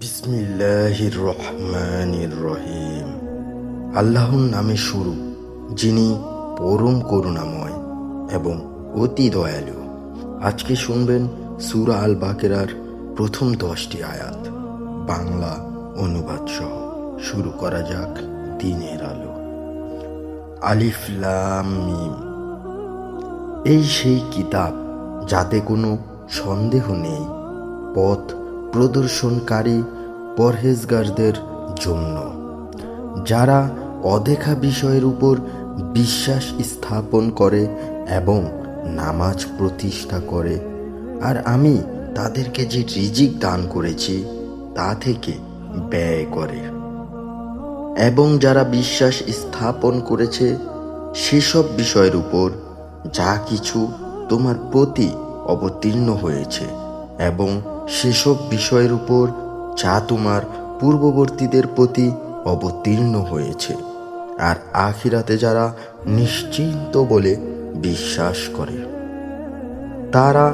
বিসমিল্লাহির রহমানির রহিম। আল্লাহর নামে শুরু, যিনি পরম করুণাময় এবং অতি দয়ালু। আজকে শুনবেন সূরা আল বাকেরার প্রথম 10টি আয়াত, বাংলা অনুবাদ সহ। শুরু করা যাক দিনের আলো। আলিফ লাম মিম। এই সেই কিতাব যাতে কোনো সন্দেহ নেই, পথ প্রদর্শনকারী পরহেজগারদের জন্য, যারা অদেখা বিষয়ের উপর বিশ্বাস স্থাপন করে এবং নামাজ প্রতিষ্ঠা করে, আর আমি তাদেরকে যে রিজিক দান করেছি তা থেকে ব্যয় করে, এবং যারা বিশ্বাস স্থাপন করেছে সেসব বিষয়ের উপর যা কিছু তোমার প্রতি অবতীর্ণ হয়েছে, এবং সেসব বিষয়ের উপর যা তোমার পূর্ববর্তীদের প্রতি অবতীর্ণ হয়েছে, আর আখিরাতে যারা নিশ্চিন্ত বলে বিশ্বাস করে, তারা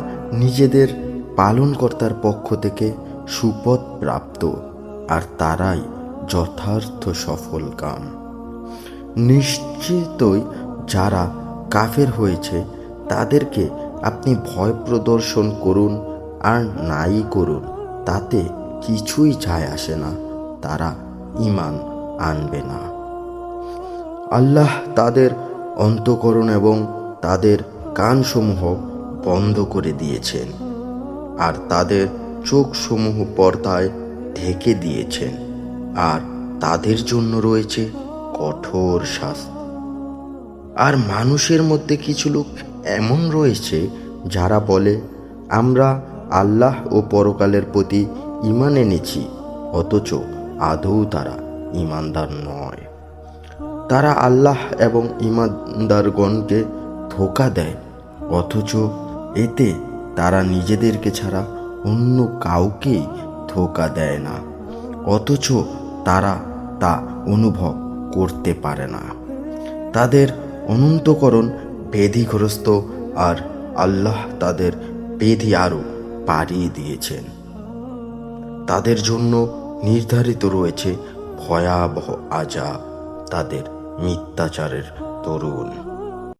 নিজেদের পালনকর্তার পক্ষ থেকে সুপথ প্রাপ্ত, আর তারাই যথার্থ সফলকাম। নিশ্চিতই যারা কাফের হয়েছে তাদেরকে আপনি ভয় প্রদর্শন করুন আর নাই করুন, তাতে কিছুই যায় আসে না, তারা ঈমান আনবে না। আল্লাহ তাদের অন্তঃকরণ এবং তাদের কানসমূহ বন্ধ করে দিয়েছেন, আর তাদের চোখসমূহ পর্দায় ঢেকে দিয়েছেন, আর তাদের জন্য রয়েছে কঠোর শাস্তি। আর মানুষের মধ্যে কিছু লোক এমন রয়েছে যারা বলে, আমরা আল্লাহ ও পরকালের প্রতি ঈমান এনেছি, অথচ আদৌ তারা ঈমানদার নয়। তারা আল্লাহ এবং ঈমানদারগণকে ধোঁকা দেয়, অথচ এতে তারা নিজেদেরকে ছাড়া অন্য কাউকেই ধোঁকা দেয় না, অথচ তারা তা অনুভব করতে পারে না। তাদের অনন্তকরণ ব্যাধিগ্রস্ত, আর আল্লাহ তাদের ব্যাধি আরও বাড়িয়ে দিয়েছেন। তাদের জন্য নির্ধারিত রয়েছে ভয়াবহ আযাব তাদের মিথ্যাচারের দরুন।